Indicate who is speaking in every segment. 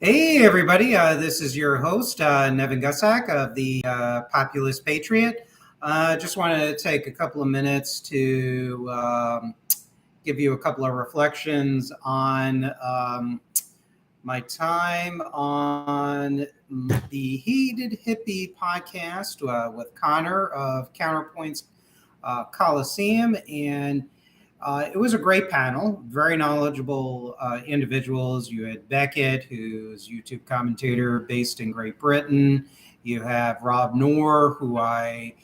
Speaker 1: Hey, everybody. This is your host, Nevin Gusak of the Populist Patriot. Just wanted to take a couple of minutes to give you a couple of reflections on my time on the Heated Hippy podcast with Conor of Counterpoints Coliseum. And it was a great panel, very knowledgeable individuals. You had Beckett, who's YouTube commentator based in Great Britain. You have Rob Noor, who I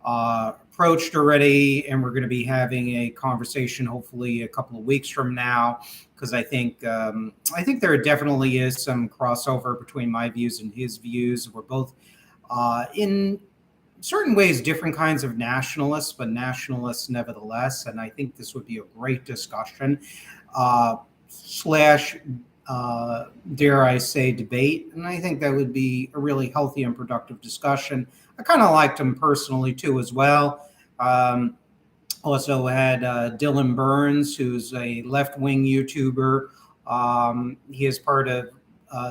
Speaker 1: approached already, and we're going to be having a conversation hopefully a couple of weeks from now, because I think there definitely is some crossover between my views and his views. We're both in certain ways different kinds of nationalists, but nationalists nevertheless. And I think this would be a great discussion slash dare I say debate. And I think that would be a really healthy and productive discussion. I kind of liked him personally too as well. Also had Dylan Burns, who's a left-wing YouTuber. He is part of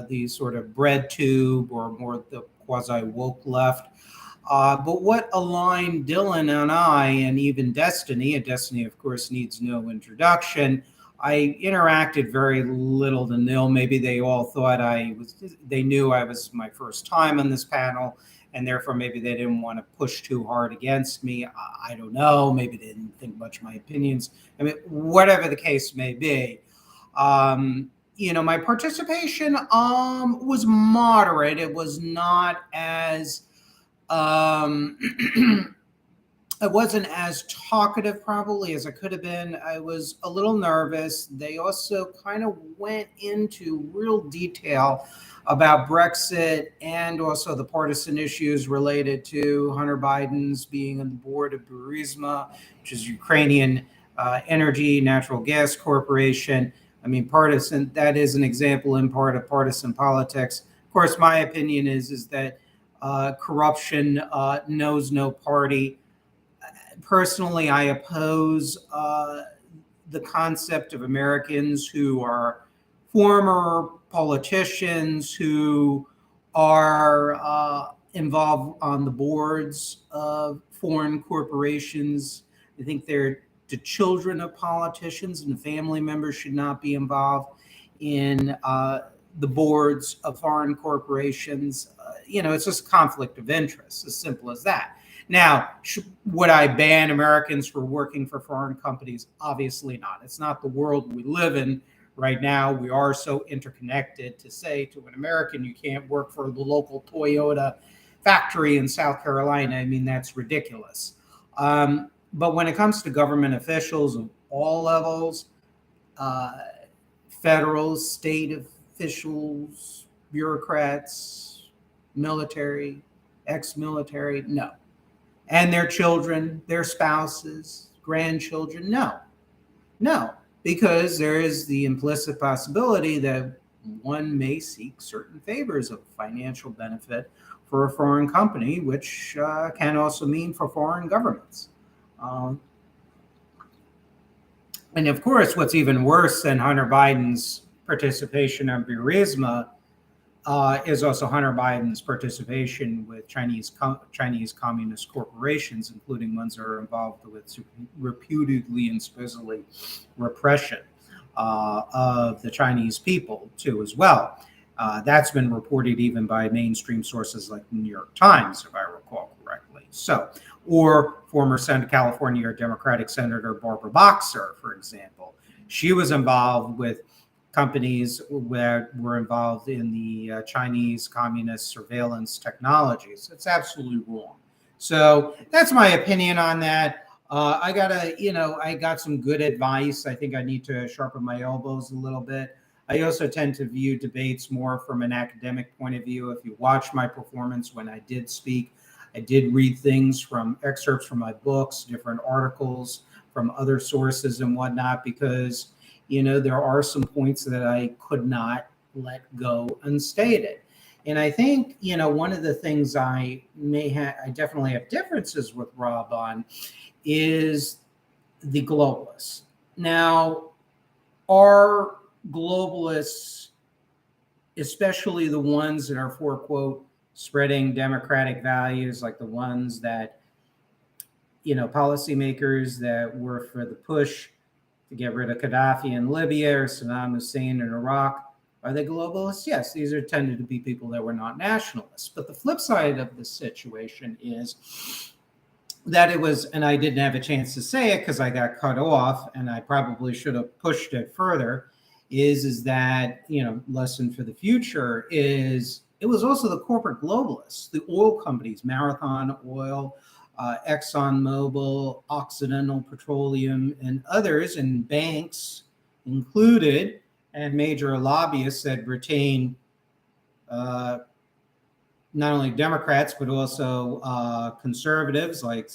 Speaker 1: the sort of bread tube or more the quasi-woke left. But what aligned Dylan and I, and even Destiny, and Destiny, of course, needs no introduction. I interacted very little to nil. Maybe they all thought they knew I was my first time on this panel, and therefore maybe they didn't want to push too hard against me. I don't know. Maybe they didn't think much of my opinions. I mean, whatever the case may be. My participation was moderate. It was not as I wasn't as talkative probably as I could have been. I was a little nervous. They also kind of went into real detail about Brexit and also the partisan issues related to Hunter Biden's being on the board of Burisma, which is Ukrainian energy, natural gas corporation. I mean, partisan, that is an example in part of partisan politics. Of course, my opinion is that corruption knows no party. Personally, I oppose the concept of Americans who are former politicians who are involved on the boards of foreign corporations. I think they're the children of politicians, and the family members should not be involved in the boards of foreign corporations. It's just conflict of interest, as simple as that. Now, would I ban Americans for working for foreign companies? Obviously not. It's not the world we live in right now. We are so interconnected. To say to an American, you can't work for the local Toyota factory in South Carolina, I mean, that's ridiculous. But when it comes to government officials of all levels, federal, state officials, bureaucrats, military, ex-military, no. And their children, their spouses, grandchildren, no, because there is the implicit possibility that one may seek certain favors of financial benefit for a foreign company, which can also mean for foreign governments. And of course, what's even worse than Hunter Biden's participation in Burisma is also Hunter Biden's participation with Chinese communist corporations, including ones that are involved with reputedly and supposedly repression of the Chinese people too as well. That's been reported even by mainstream sources like the New York Times, if I recall correctly. So, or former California Democratic Senator Barbara Boxer, for example. She was involved with companies that were involved in the Chinese communist surveillance technologies. It's absolutely wrong. So that's my opinion on that. I got some good advice. I think I need to sharpen my elbows a little bit. I also tend to view debates more from an academic point of view. If you watch my performance when I did speak, I did read things from excerpts from my books, different articles from other sources and whatnot, because there are some points that I could not let go unstated. And I think, one of the things I definitely have differences with Rob on is the globalists. Now, are globalists especially the ones that are for, quote, spreading democratic values, like the ones that, policymakers that were for the push to get rid of Gaddafi in Libya or Saddam Hussein in Iraq. Are they globalists? Yes, these are tended to be people that were not nationalists. But the flip side of the situation is that it was, and I didn't have a chance to say it because I got cut off, and I probably should have pushed it further, is that, lesson for the future is it was also the corporate globalists, the oil companies, Marathon Oil, ExxonMobil, Occidental Petroleum, and others, and banks included, and major lobbyists that retain not only Democrats, but also conservatives like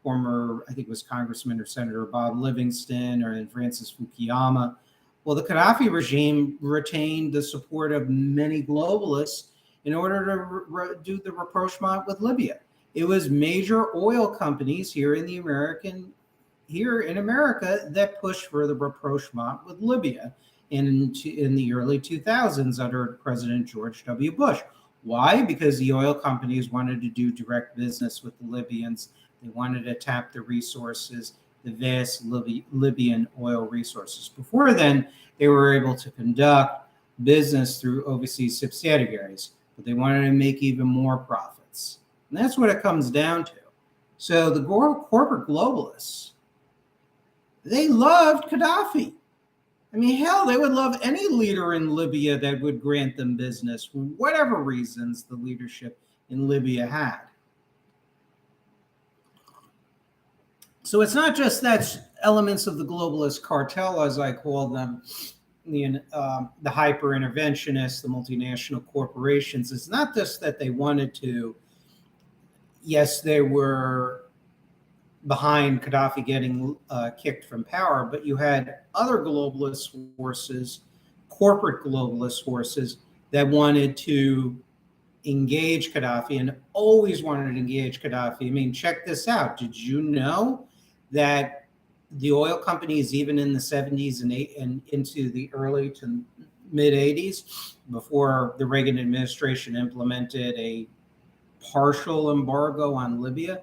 Speaker 1: former, I think it was Congressman or Senator Bob Livingston or Francis Fukuyama. Well, the Gaddafi regime retained the support of many globalists in order to do the rapprochement with Libya. It was major oil companies here in America that pushed for the rapprochement with Libya in the early 2000s under President George W. Bush. Why? Because the oil companies wanted to do direct business with the Libyans. They wanted to tap the resources, the vast Libyan oil resources. Before then, they were able to conduct business through overseas subsidiaries, but they wanted to make even more profits. And that's what it comes down to. So the corporate globalists, they loved Gaddafi. I mean, hell, they would love any leader in Libya that would grant them business for whatever reasons the leadership in Libya had. So it's not just that elements of the globalist cartel, as I call them, the hyper-interventionists, the multinational corporations. It's not just that they wanted to, yes, they were behind Gaddafi getting kicked from power, but you had other globalist forces, corporate globalist forces, that wanted to engage Gaddafi and always wanted to engage Gaddafi. I mean, check this out. Did you know that the oil companies, even in the 70s and into the early to mid 80s, before the Reagan administration implemented a partial embargo on Libya,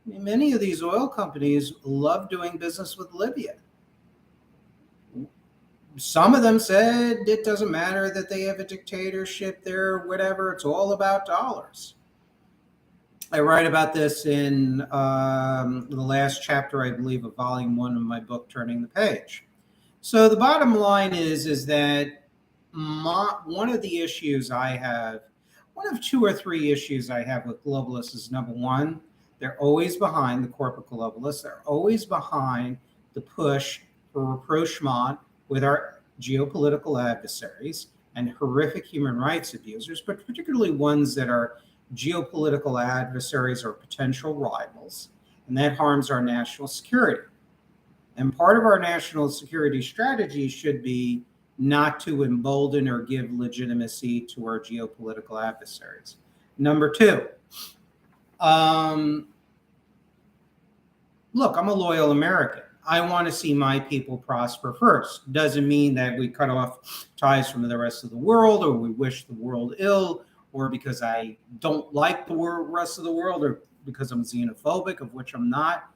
Speaker 1: I mean, many of these oil companies love doing business with Libya. Some of them said it doesn't matter that they have a dictatorship there, whatever, it's all about dollars. I write about this in the last chapter, I believe, of volume 1 of my book, Turning the Page. So the bottom line is that one of the issues I have, one of 2 or 3 issues I have with globalists is, number one, they're always behind the corporate globalists. They're always behind the push for rapprochement with our geopolitical adversaries and horrific human rights abusers, but particularly ones that are geopolitical adversaries or potential rivals, and that harms our national security. And part of our national security strategy should be not to embolden or give legitimacy to our geopolitical adversaries. Number 2, look, I'm a loyal American. I want to see my people prosper first. Doesn't mean that we cut off ties from the rest of the world, or we wish the world ill, or because I don't like the rest of the world, or because I'm xenophobic, of which I'm not.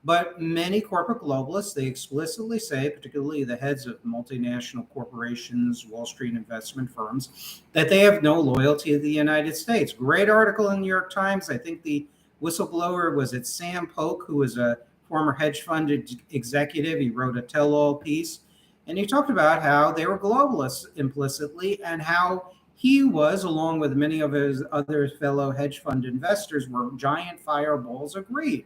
Speaker 1: But many corporate globalists, they explicitly say, particularly the heads of multinational corporations, Wall Street investment firms, that they have no loyalty to the United States. Great article in the New York Times. I think the whistleblower was it Sam Polk, who was a former hedge fund executive. He wrote a tell-all piece, and he talked about how they were globalists implicitly, and how he was, along with many of his other fellow hedge fund investors, were giant fireballs of greed.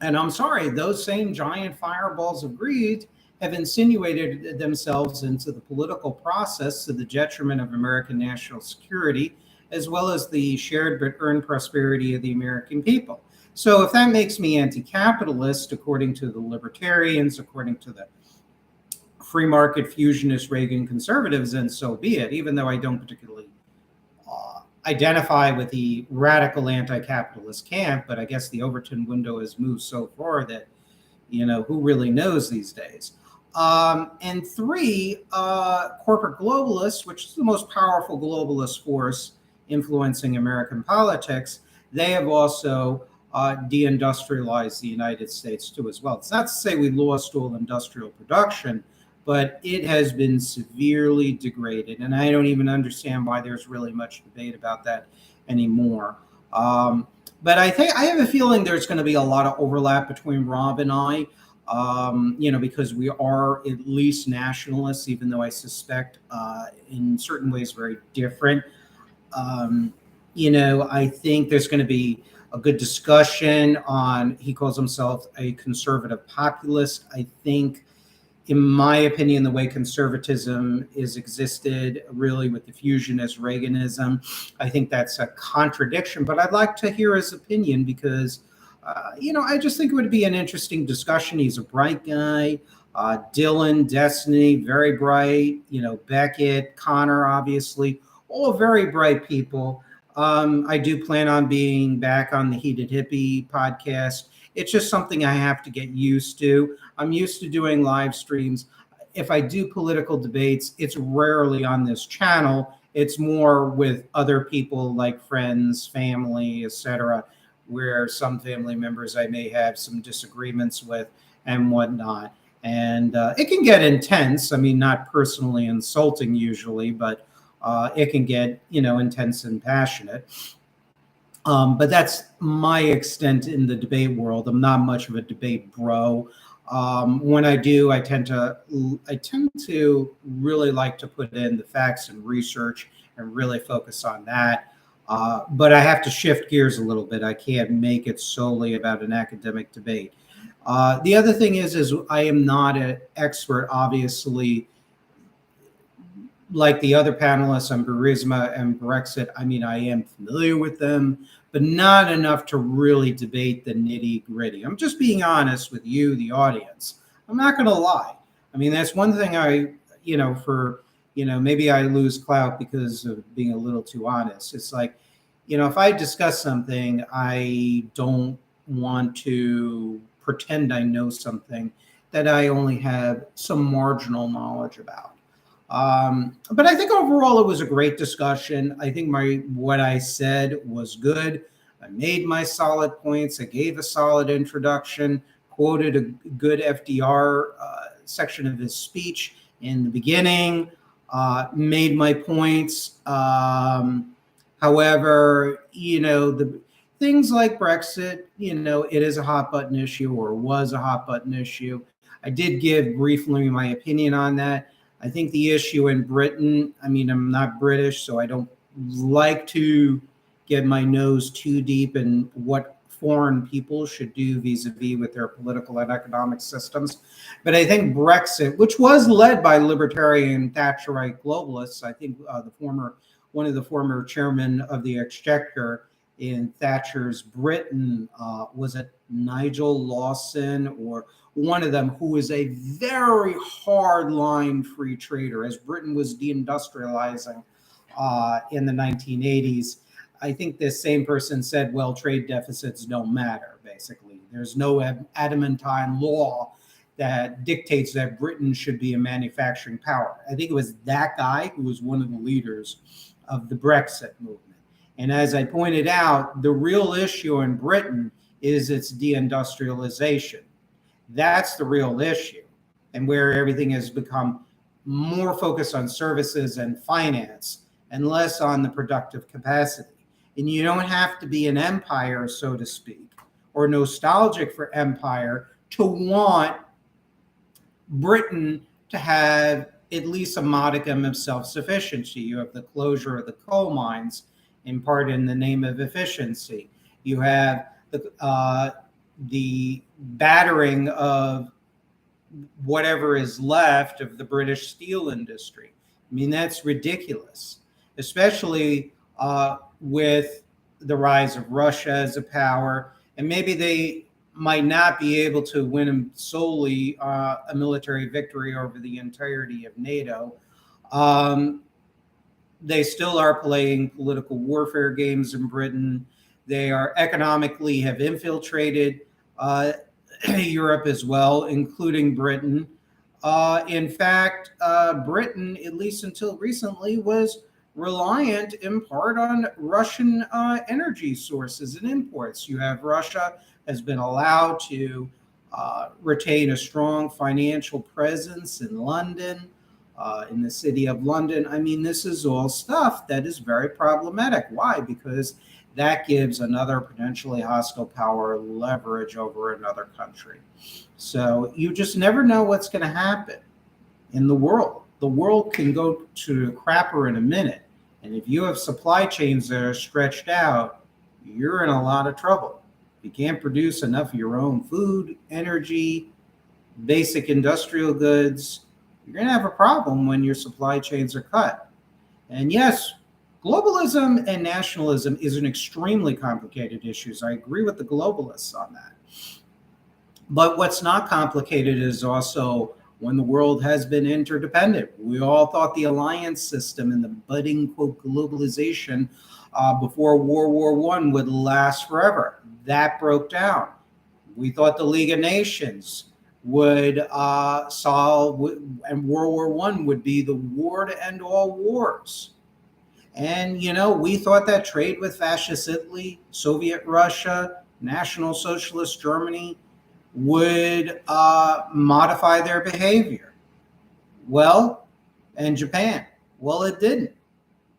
Speaker 1: And I'm sorry, those same giant fireballs of greed have insinuated themselves into the political process to the detriment of American national security, as well as the shared but earned prosperity of the American people. So if that makes me anti-capitalist, according to the libertarians, according to the free market fusionist Reagan conservatives, then so be it, even though I don't particularly identify with the radical anti-capitalist camp. But I guess the Overton window has moved so far that, who really knows these days. And three, corporate globalists, which is the most powerful globalist force influencing American politics, they have also deindustrialized the United States too as well. It's not to say we lost all industrial production, but it has been severely degraded. And I don't even understand why there's really much debate about that anymore. But I think I have a feeling there's going to be a lot of overlap between Rob and I, because we are at least nationalists, even though I suspect in certain ways very different. Um, I think there's going to be a good discussion on, he calls himself a conservative populist. I think, in my opinion, the way conservatism is existed really with the fusionist Reaganism, I think that's a contradiction. But I'd like to hear his opinion because, I just think it would be an interesting discussion. He's a bright guy. Dylan, Destiny, very bright. Beckett, Conor, obviously, all very bright people. I do plan on being back on the Heated Hippie podcast. It's just something I have to get used to. I'm used to doing live streams. If I do political debates, it's rarely on this channel. It's more with other people like friends, family, etc., where some family members I may have some disagreements with and whatnot. And it can get intense. I mean, not personally insulting usually, but it can get, intense and passionate. But that's my extent in the debate world. I'm not much of a debate bro. When I do, I tend to really like to put in the facts and research and really focus on that. But I have to shift gears a little bit. I can't make it solely about an academic debate. The other thing is I am not an expert, obviously, like the other panelists on Burisma and Brexit. I mean, I am familiar with them, but not enough to really debate the nitty gritty. I'm just being honest with you, the audience. I'm not going to lie. I mean, that's one thing maybe I lose clout because of being a little too honest. It's like, if I discuss something, I don't want to pretend I know something that I only have some marginal knowledge about. But I think overall it was a great discussion. I think what I said was good. I made my solid points. I gave a solid introduction, quoted a good FDR section of his speech in the beginning, made my points. However, the things like Brexit, it is a hot button issue or was a hot button issue. I did give briefly my opinion on that. I think the issue in Britain, I mean, I'm not British, so I don't like to get my nose too deep in what foreign people should do vis-a-vis with their political and economic systems. But I think Brexit, which was led by libertarian Thatcherite globalists, I think one of the former chairmen of the Exchequer in Thatcher's Britain, was it Nigel Lawson or one of them, who was a very hardline free trader as Britain was deindustrializing in the 1980s. I think this same person said, well, trade deficits don't matter, basically. There's no adamantine law that dictates that Britain should be a manufacturing power. I think it was that guy who was one of the leaders of the Brexit movement. And as I pointed out, the real issue in Britain is its deindustrialization. That's the real issue, and where everything has become more focused on services and finance and less on the productive capacity. And you don't have to be an empire, so to speak, or nostalgic for empire to want Britain to have at least a modicum of self-sufficiency. You have the closure of the coal mines, in part in the name of efficiency. You have the battering of whatever is left of the British steel industry. I mean, that's ridiculous, especially with the rise of Russia as a power. And maybe they might not be able to win solely a military victory over the entirety of NATO. They still are playing political warfare games in Britain. They are economically have infiltrated Europe as well, including Britain. In fact, Britain, at least until recently, was reliant in part on Russian energy sources and imports. You have Russia has been allowed to retain a strong financial presence in London, in the city of London. I mean, this is all stuff that is very problematic. Why? Because that gives another potentially hostile power leverage over another country. So you just never know what's going to happen in the world. The world can go to crapper in a minute. And if you have supply chains that are stretched out, you're in a lot of trouble. If you can't produce enough of your own food, energy, basic industrial goods, you're going to have a problem when your supply chains are cut. And yes, globalism and nationalism is an extremely complicated issue. I agree with the globalists on that. But what's not complicated is also when the world has been interdependent. We all thought the alliance system and the budding, quote, globalization before World War I would last forever. That broke down. We thought the League of Nations would solve, and World War I would be the war to end all wars. And, we thought that trade with fascist Italy, Soviet Russia, National Socialist Germany would modify their behavior. Well, and Japan, well, it didn't.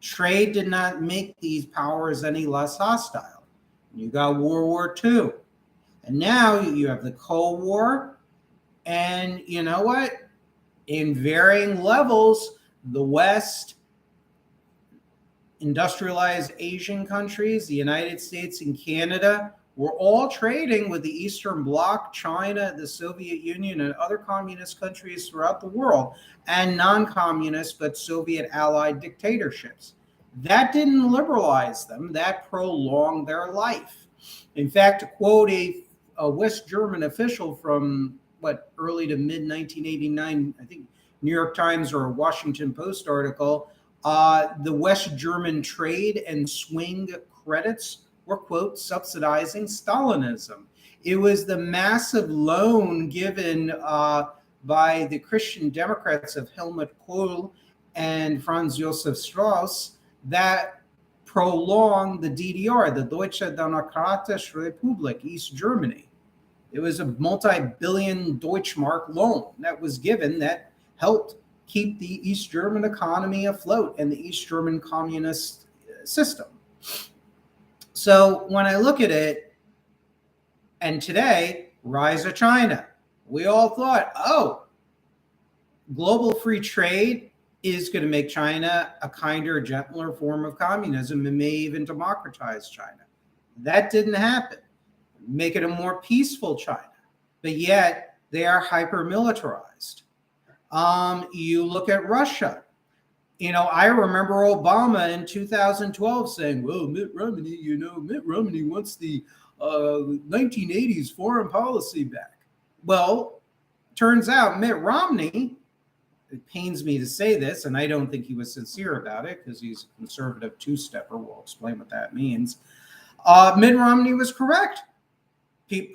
Speaker 1: Trade did not make these powers any less hostile. You got World War II. And now you have the Cold War. And you know what? In varying levels, the West, industrialized Asian countries, the United States and Canada, were all trading with the Eastern Bloc, China, the Soviet Union, and other communist countries throughout the world, and non-communist but Soviet allied dictatorships. That didn't liberalize them. That prolonged their life. In fact, to quote a West German official from early to mid 1989, I think New York Times or a Washington Post article, the West German trade and swing credits were, quote, subsidizing Stalinism. It was the massive loan given by the Christian Democrats of Helmut Kohl and Franz Josef Strauss that prolonged the DDR, the Deutsche Demokratische Republik, East Germany. It was a multi-billion Deutschmark loan that was given that helped keep the East German economy afloat and the East German communist system. So when I look at it, and today, rise of China, we all thought, global free trade is going to make China a kinder, gentler form of communism and may even democratize China. That didn't happen. Make it a more peaceful China, but yet they are hyper-militarized. You look at Russia. I remember Obama in 2012 saying, well, Mitt Romney wants the 1980s foreign policy back. Well, turns out Mitt Romney, it pains me to say this, and I don't think he was sincere about it because he's a conservative two-stepper. We'll explain what that means. Mitt Romney was correct.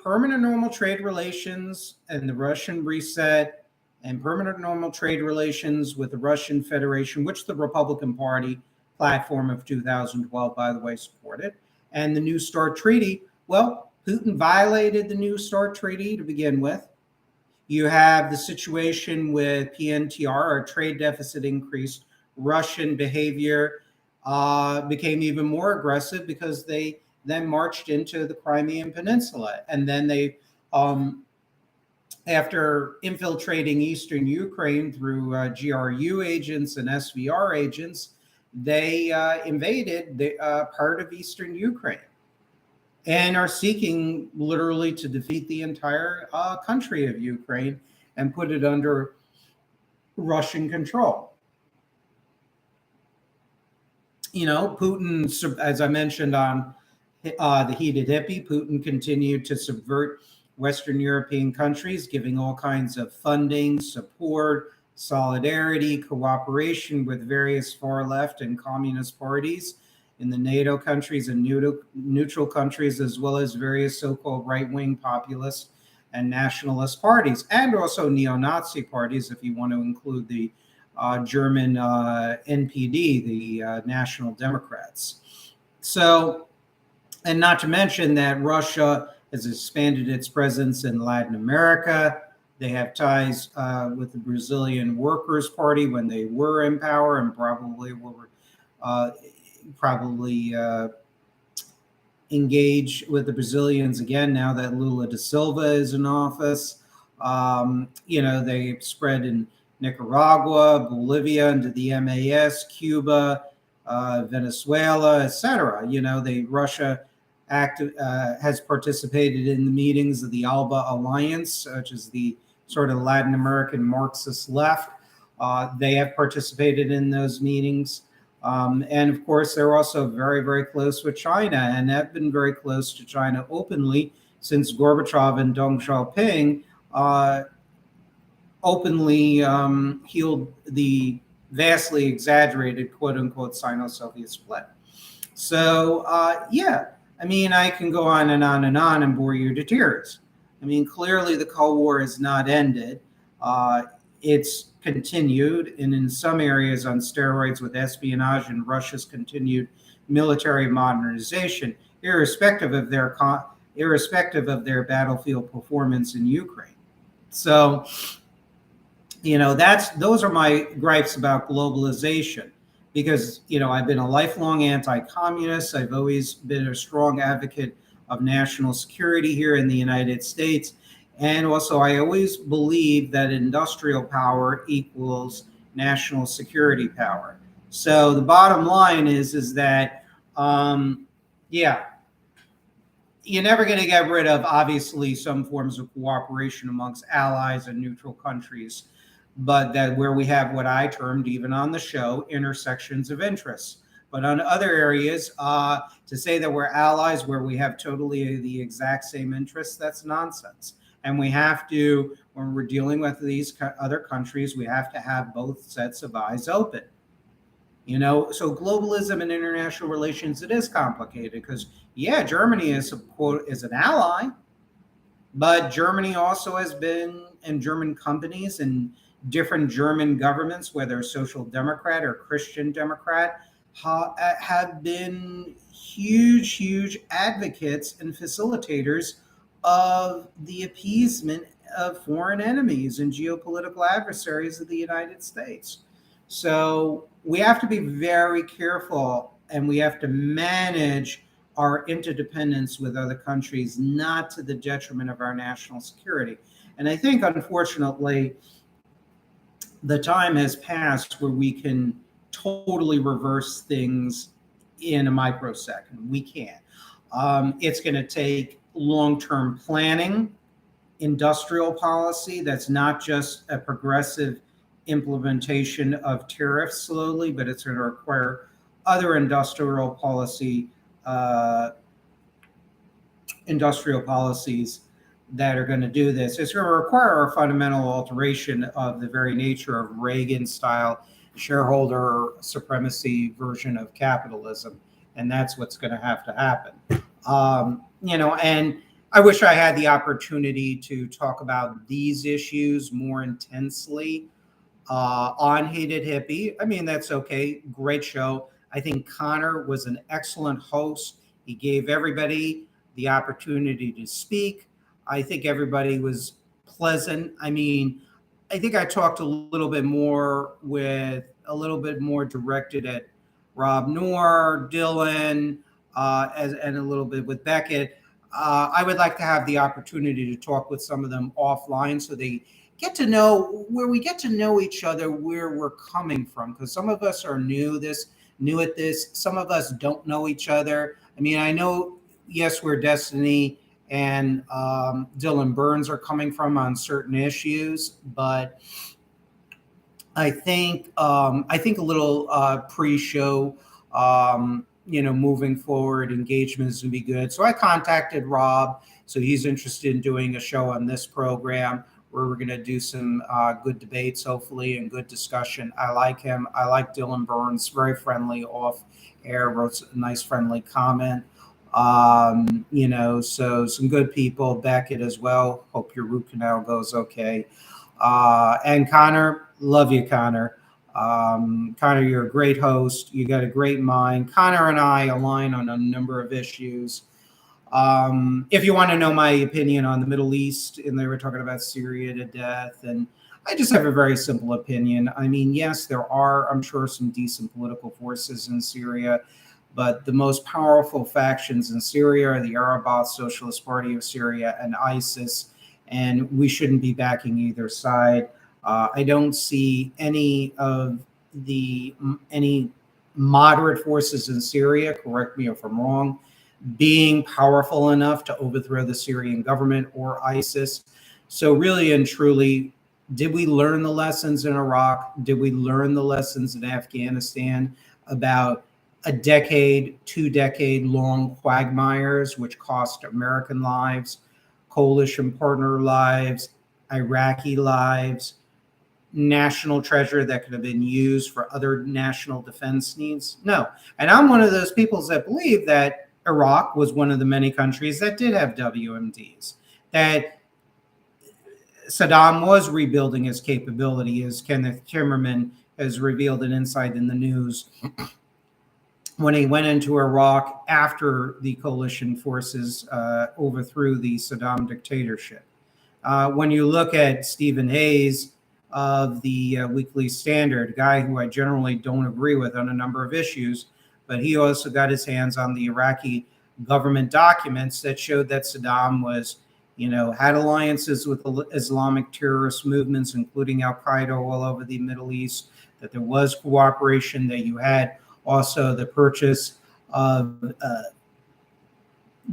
Speaker 1: Permanent normal trade relations and the Russian reset and permanent normal trade relations with the Russian Federation, which the Republican Party platform of 2012, by the way, supported, and the New START Treaty. Well, Putin violated the New START Treaty to begin with. You have the situation with PNTR, our trade deficit increased. Russian behavior became even more aggressive because they then marched into the Crimean Peninsula. And then they, after infiltrating Eastern Ukraine through GRU agents and SVR agents, they invaded the part of Eastern Ukraine and are seeking literally to defeat the entire country of Ukraine and put it under Russian control. Putin, as I mentioned on the heated Hippy, Putin continued to subvert Western European countries, giving all kinds of funding, support, solidarity, cooperation with various far left and communist parties in the NATO countries and neutral countries, as well as various so-called right-wing populist and nationalist parties, and also neo-Nazi parties, if you want to include the German NPD, the National Democrats. So, and not to mention that Russia has expanded its presence in Latin America. They have ties with the Brazilian Workers' Party when they were in power, and probably engage with the Brazilians again now that Lula da Silva is in office. They spread in Nicaragua, Bolivia, into the MAS, Cuba, Venezuela, etc. Russia has participated in the meetings of the ALBA Alliance, which is the sort of Latin American Marxist left. They have participated in those meetings. And of course, they're also very, very close with China, and have been very close to China openly since Gorbachev and Deng Xiaoping openly healed the vastly exaggerated quote unquote Sino-Soviet split. So, I can go on and on and on and bore you to tears. Clearly the Cold War is not ended. It's continued, and in some areas on steroids with espionage and Russia's continued military modernization, irrespective of their battlefield performance in Ukraine. So, those are my gripes about globalization, because I've been a lifelong anti-communist. I've always been a strong advocate of national security here in the United States. And also, I always believe that industrial power equals national security power. So the bottom line is that, you're never going to get rid of, obviously, some forms of cooperation amongst allies and neutral countries, but that where we have what I termed, even on the show, intersections of interests. But on other areas, to say that we're allies where we have totally the exact same interests, that's nonsense. And we have to, when we're dealing with these other countries, we have to have both sets of eyes open. So globalism and international relations, it is complicated because, Germany is an ally, but Germany also has been, and German companies and different German governments, whether social democrat or Christian democrat, have been huge advocates and facilitators of the appeasement of foreign enemies and geopolitical adversaries of the United States. So we have to be very careful, and we have to manage our interdependence with other countries, not to the detriment of our national security. And I think, unfortunately, the time has passed where we can totally reverse things in a microsecond. We can't. It's going to take long-term planning, industrial policy that's not just a progressive implementation of tariffs slowly, but it's going to require other industrial policies that are going to do this. It's going to require a fundamental alteration of the very nature of Reagan-style shareholder supremacy version of capitalism, and that's what's going to have to happen. And I wish I had the opportunity to talk about these issues more intensely on Hated Hippie. That's okay. Great show. I think Conor was an excellent host. He gave everybody the opportunity to speak. I think everybody was pleasant. I think I talked a little bit more directed at Rob Noor, Dylan, and a little bit with Beckett. I would like to have the opportunity to talk with some of them offline so they get to know each other, where we're coming from. Because some of us are new at this. Some of us don't know each other. I know, yes, where Destiny and Dylan Burns are coming from on certain issues, but I think a little pre-show, moving forward, engagement is going to be good. So I contacted Rob, so he's interested in doing a show on this program where we're going to do some good debates, hopefully, and good discussion. I like him. I like Dylan Burns, very friendly off air, wrote a nice friendly comment. So some good people. Beckett as well. Hope your root canal goes okay. And Conor, love you, Conor. Conor, you're a great host. You got a great mind. Conor and I align on a number of issues. If you want to know my opinion on the Middle East, and they were talking about Syria to death, and I just have a very simple opinion. I mean, yes, there are, I'm sure, some decent political forces in Syria, but the most powerful factions in Syria are the Arab Socialist Party of Syria and ISIS, and we shouldn't be backing either side. I don't see any moderate forces in Syria. Correct me if I'm wrong, being powerful enough to overthrow the Syrian government or ISIS. So, really and truly, did we learn the lessons in Iraq? Did we learn the lessons in Afghanistan about a decade, 2 decade long quagmires, which cost American lives, coalition partner lives, Iraqi lives, national treasure that could have been used for other national defense needs? No. And I'm one of those people that believe that Iraq was one of the many countries that did have WMDs, that Saddam was rebuilding his capability, as Kenneth Timmerman has revealed in Inside in the News, when he went into Iraq after the coalition forces overthrew the Saddam dictatorship. When you look at Stephen Hayes of the Weekly Standard, a guy who I generally don't agree with on a number of issues, but he also got his hands on the Iraqi government documents that showed that Saddam was, had alliances with Islamic terrorist movements, including Al Qaeda all over the Middle East, that there was cooperation, that you had also the purchase of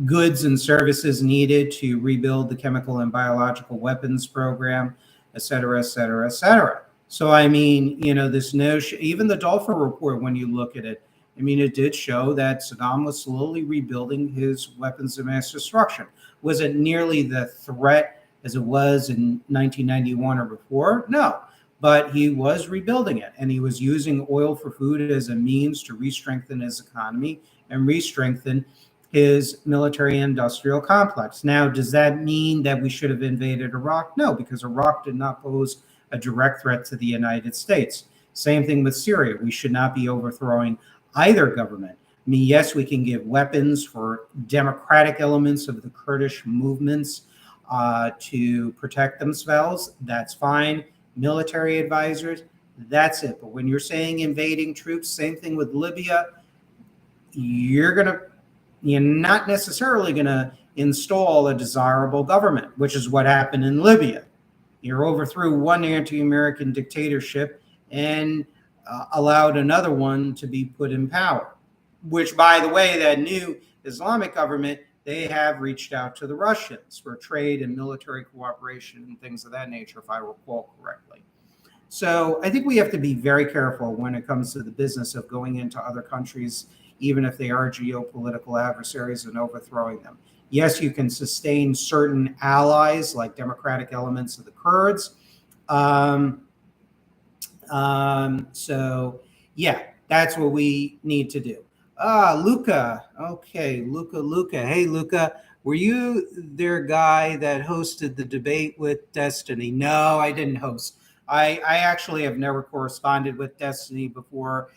Speaker 1: goods and services needed to rebuild the chemical and biological weapons program, et cetera, et cetera, et cetera. So, I mean, this notion, even the Dolphin report, when you look at it, I mean, it did show that Saddam was slowly rebuilding his weapons of mass destruction. Was it nearly the threat as it was in 1991 or before? No, but he was rebuilding it, and he was using oil for food as a means to re-strengthen his economy and re-strengthen his military industrial complex. Now, does that mean that we should have invaded Iraq? No, because Iraq did not pose a direct threat to the United States. Same thing with Syria. We should not be overthrowing either government. I mean, yes, we can give weapons for democratic elements of the Kurdish movements to protect themselves. That's fine. Military advisors, that's it. But when you're saying invading troops, same thing with Libya, you're not necessarily going to install a desirable government, which is what happened in Libya. You overthrew one anti-American dictatorship and allowed another one to be put in power, which, by the way, that new Islamic government, they have reached out to the Russians for trade and military cooperation and things of that nature, if I recall correctly. So I think we have to be very careful when it comes to the business of going into other countries, even if they are geopolitical adversaries, and overthrowing them. Yes, you can sustain certain allies like democratic elements of the Kurds. So, yeah, that's what we need to do. Luca. Okay, Luca. Hey, Luca, were you their guy that hosted the debate with Destiny? No, I didn't host. I actually have never corresponded with Destiny before.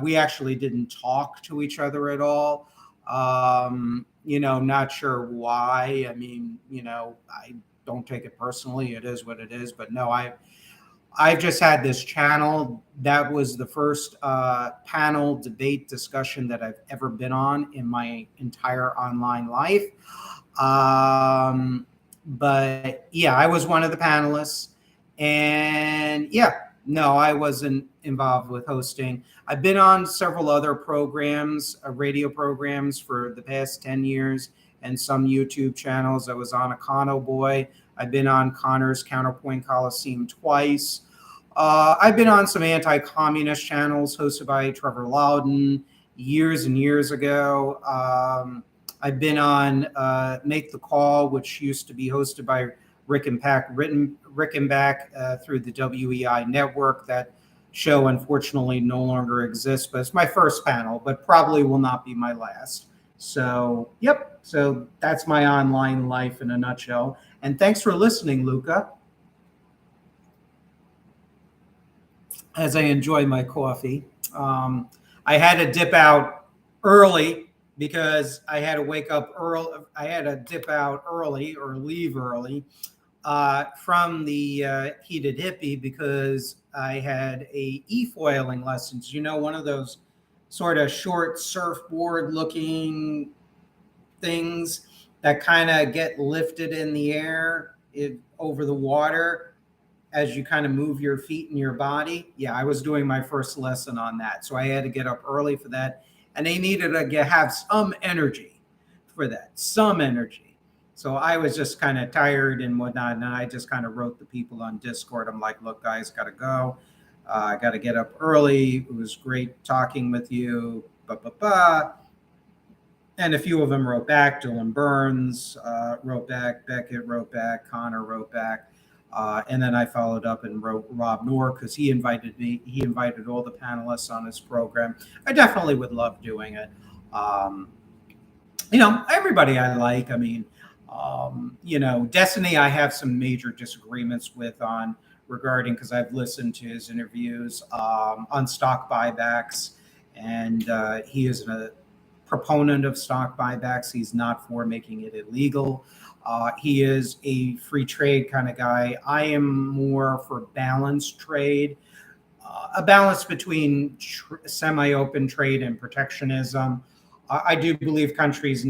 Speaker 1: We actually didn't talk to each other at all. Not sure why. I mean, I don't take it personally. It is what it is. But no, I've just had this channel. That was the first panel debate discussion that I've ever been on in my entire online life. But yeah, I was one of the panelists. And yeah, no, I wasn't involved with hosting. I've been on several other programs, radio programs for the past 10 years and some YouTube channels. I was on a Econo Boy. I've been on Conor's Counterpoint Coliseum twice. I've been on some anti-communist channels hosted by Trevor Loudon years and years ago. I've been on Make the Call, which used to be hosted by Rick and Back through the WEI network. That show unfortunately no longer exists, but it's my first panel, but probably will not be my last. So, yep. So that's my online life in a nutshell. And thanks for listening, Luca, as I enjoy my coffee. Um, I had to dip out early because I had to wake up early. I had to dip out early or leave early from the heated hippie because I had a e-foiling lessons. One of those sort of short surfboard looking things that kind of get lifted in the air over the water as you kind of move your feet and your body. Yeah, I was doing my first lesson on that. So I had to get up early for that. And they needed to have some energy for that, some energy. So I was just kind of tired and whatnot. And I just kind of wrote the people on Discord. I'm like, look, guys, got to go. I got to get up early. It was great talking with you. Ba, ba, ba. And a few of them wrote back. Dylan Burns wrote back. Beckett wrote back. Connor wrote back. And then I followed up and wrote Rob Noor because he invited me. He invited all the panelists on his program. I definitely would love doing it. Um, everybody I like. I mean, Destiny, I have some major disagreements with on regarding because I've listened to his interviews on stock buybacks, and he is a proponent of stock buybacks. He's not for making it illegal. He is a free trade kind of guy. I am more for balanced trade, a balance between semi-open trade and protectionism. I do believe countries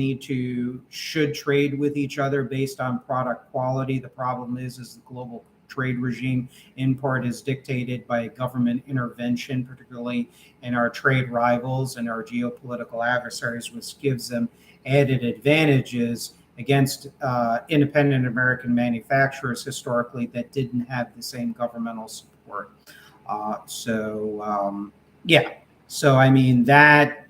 Speaker 1: should trade with each other based on product quality. The problem is the global trade regime in part is dictated by government intervention, particularly in our trade rivals and our geopolitical adversaries, which gives them added advantages against independent American manufacturers historically that didn't have the same governmental support. Yeah. So, I mean, that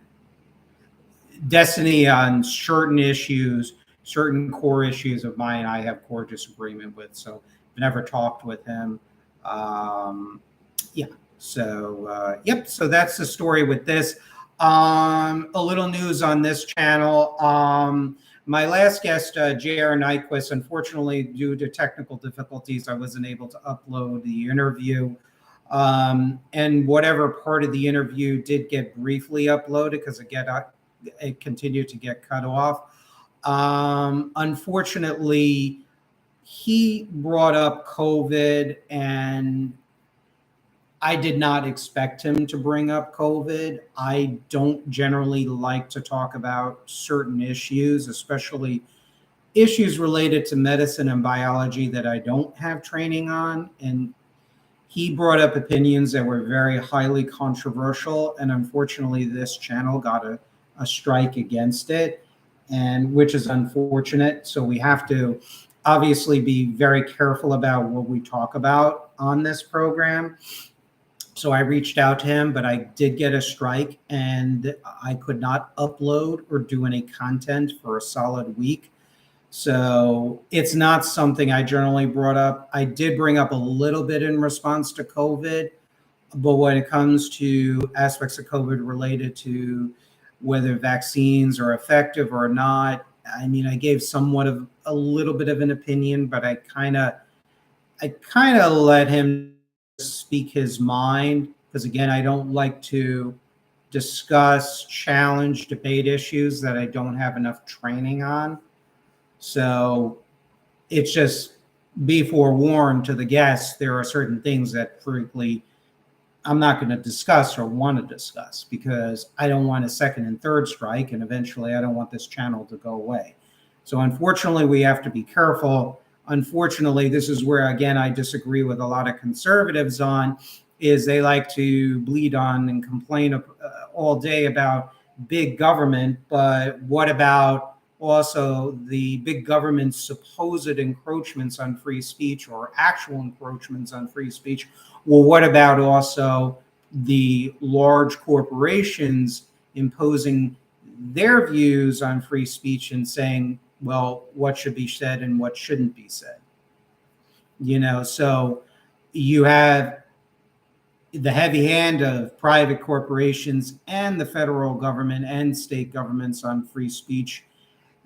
Speaker 1: Destiny on certain issues, certain core issues of mine, I have core disagreement with. So, I've never talked with him. Yeah. So, yep. So, that's the story with this. A little news on this channel. My last guest, J.R. Nyquist, unfortunately, due to technical difficulties, I wasn't able to upload the interview. And whatever part of the interview did get briefly uploaded because it continued to get cut off. Unfortunately, he brought up COVID, and I did not expect him to bring up COVID. I don't generally like to talk about certain issues, especially issues related to medicine and biology that I don't have training on. And he brought up opinions that were very highly controversial. And unfortunately, this channel got a strike against it, and which is unfortunate. So we have to obviously be very careful about what we talk about on this program. So I reached out to him, but I did get a strike and I could not upload or do any content for a solid week. So it's not something I generally brought up. I did bring up a little bit in response to COVID, but when it comes to aspects of COVID related to whether vaccines are effective or not, I mean, I gave somewhat of a little bit of an opinion, but I kind of let him speak his mind because again, I don't like to discuss, challenge, debate issues that I don't have enough training on. So it's just be forewarned to the guests. There are certain things that frankly I'm not going to discuss or want to discuss because I don't want a second and third strike. And eventually I don't want this channel to go away. So unfortunately, we have to be careful. Unfortunately, this is where, again, I disagree with a lot of conservatives on is they like to bleed on and complain all day about big government. But what about also the big government's supposed encroachments on free speech or actual encroachments on free speech? Well, what about also the large corporations imposing their views on free speech and saying, well, what should be said and what shouldn't be said? So you have the heavy hand of private corporations and the federal government and state governments on free speech.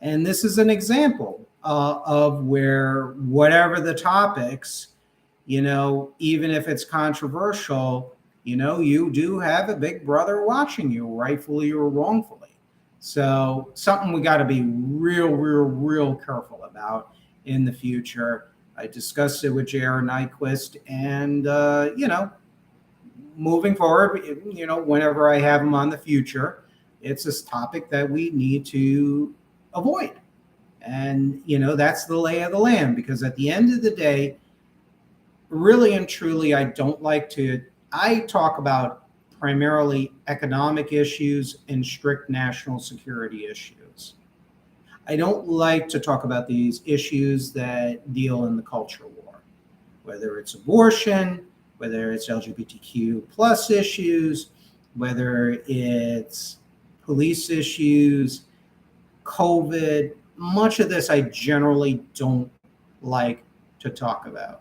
Speaker 1: And this is an example of where whatever the topics, even if it's controversial, you do have a big brother watching you, rightfully or wrongfully. So something we got to be real careful about in the future. I discussed it with J.R. Nyquist, and moving forward, whenever I have him on the future, it's this topic that we need to avoid. And, that's the lay of the land, because at the end of the day, really and truly, I talk about primarily economic issues and strict national security issues. I don't like to talk about these issues that deal in the culture war, whether it's abortion, whether it's LGBTQ plus issues, whether it's police issues, COVID. Much of this I generally don't like to talk about,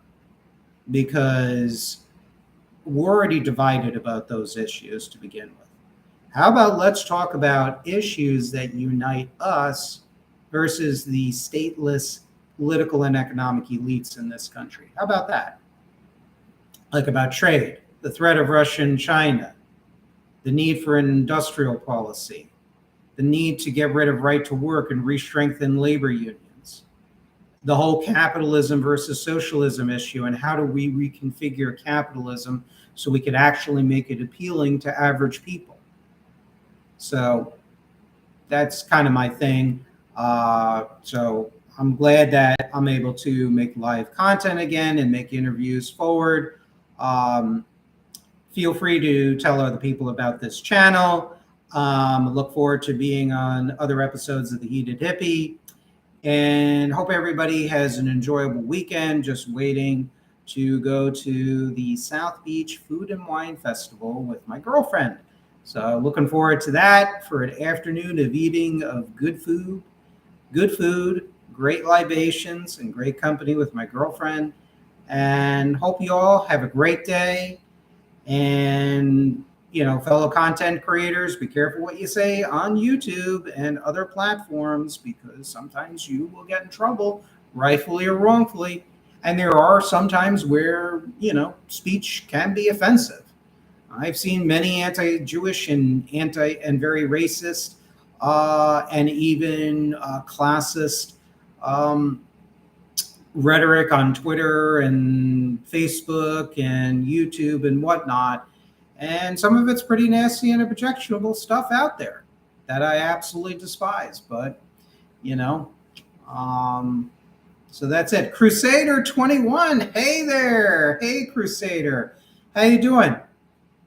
Speaker 1: because we're already divided about those issues to begin with. How about let's talk about issues that unite us versus the stateless political and economic elites in this country? How about that? Like about trade, the threat of Russia and China, the need for an industrial policy, the need to get rid of right to work and re-strengthen labor unions, the whole capitalism versus socialism issue, and how do we reconfigure capitalism so we could actually make it appealing to average people. So that's kind of my thing. So I'm glad that I'm able to make live content again and make interviews forward. Feel free to tell other people about this channel. Look forward to being on other episodes of the Heated Hippie, and hope everybody has an enjoyable weekend. Just waiting to go to the South Beach Food and Wine Festival with my girlfriend. So looking forward to that, for an afternoon of eating of good food, great libations, and great company with my girlfriend. And hope you all have a great day. And, fellow content creators, be careful what you say on YouTube and other platforms, because sometimes you will get in trouble, rightfully or wrongfully. And there are some times where, speech can be offensive. I've seen many anti-Jewish and very racist and even classist rhetoric on Twitter and Facebook and YouTube and whatnot. And some of it's pretty nasty and objectionable stuff out there that I absolutely despise. But, so that's it. Crusader 21. Hey there. Hey, Crusader. How you doing?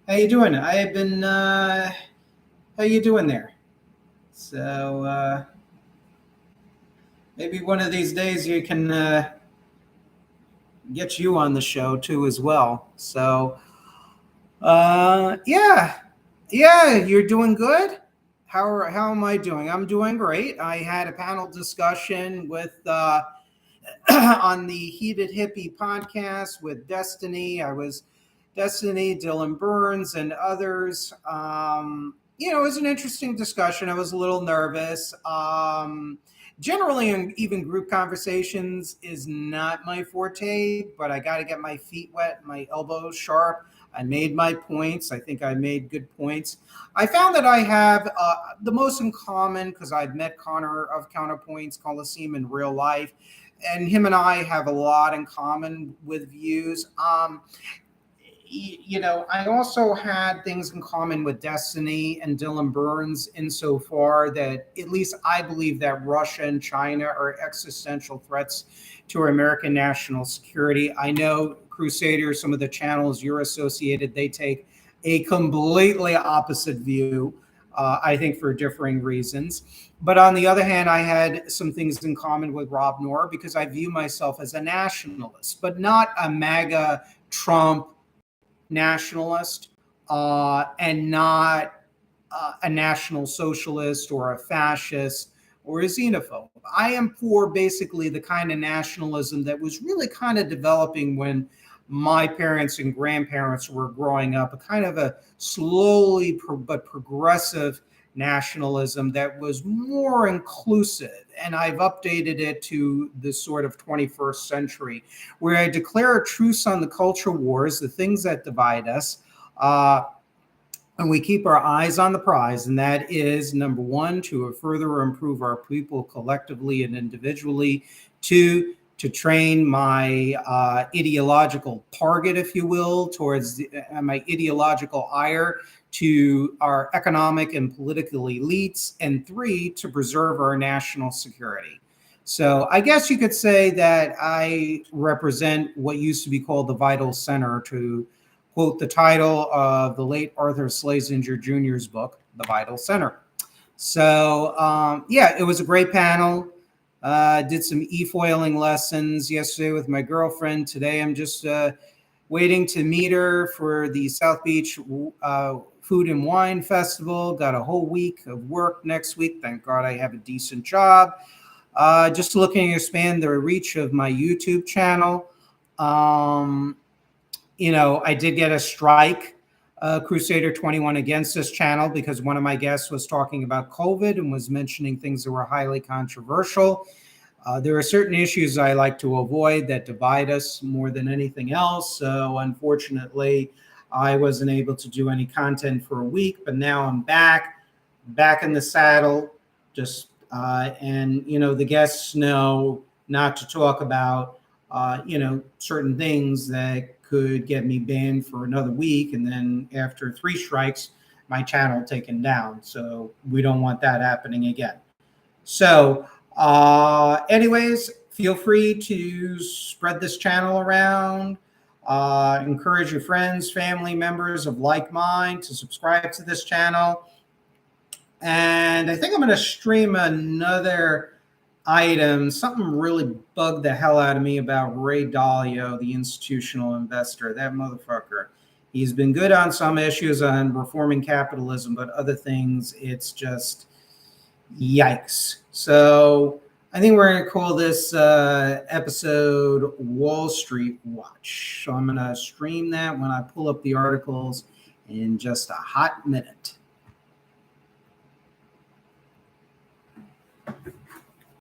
Speaker 1: I've been, how you doing there? So, maybe one of these days you can get you on the show too as well. So, yeah, you're doing good. How am I doing? I'm doing great. I had a panel discussion with on the Heated Hippie podcast with Destiny. Destiny, Dylan Burns, and others. It was an interesting discussion. I was a little nervous. Generally, even group conversations is not my forte, but I got to get my feet wet, my elbows sharp. I made my points. I think I made good points. I found that I have the most in common, because I've met Conor of Counterpoints Coliseum in real life, and him and I have a lot in common with views. I also had things in common with Destiny and Dylan Burns insofar that at least I believe that Russia and China are existential threats to our American national security. I know, Crusader, some of the channels you're associated, they take a completely opposite view, I think for differing reasons. But on the other hand, I had some things in common with Rob Noor, because I view myself as a nationalist, but not a MAGA Trump nationalist, and not a national socialist or a fascist or a xenophobe. I am for basically the kind of nationalism that was really kind of developing when my parents and grandparents were growing up, a kind of a slowly but progressive nationalism that was more inclusive. And I've updated it to the sort of 21st century, where I declare a truce on the culture wars, the things that divide us. And we keep our eyes on the prize, and that is number one, to further improve our people collectively and individually. Two, to train my ideological target, if you will, towards my ideological ire to our economic and political elites. And three, to preserve our national security. So I guess you could say that I represent what used to be called the vital center, to quote the title of the late Arthur Schlesinger Jr.'s book, The Vital Center. So, yeah, it was a great panel. Did some e-foiling lessons yesterday with my girlfriend. Today, I'm just waiting to meet her for the South Beach Food and Wine Festival. Got a whole week of work next week. Thank God I have a decent job. Just looking to expand the reach of my YouTube channel. I did get a strike, Crusader 21 against this channel, because one of my guests was talking about COVID and was mentioning things that were highly controversial. There are certain issues I like to avoid that divide us more than anything else. So unfortunately, I wasn't able to do any content for a week, but now I'm back in the saddle. And the guests know not to talk about certain things that could get me banned for another week, and then after 3 strikes, my channel taken down. So we don't want that happening again. So anyways, feel free to spread this channel around. Encourage your friends, family members of like mind to subscribe to this channel. And I think I'm going to stream another item. Something really bugged the hell out of me about Ray Dalio, the institutional investor. That motherfucker. He's been good on some issues on reforming capitalism, but other things, it's just yikes. So I think we're going to call this episode Wall Street Watch. So I'm going to stream that when I pull up the articles in just a hot minute.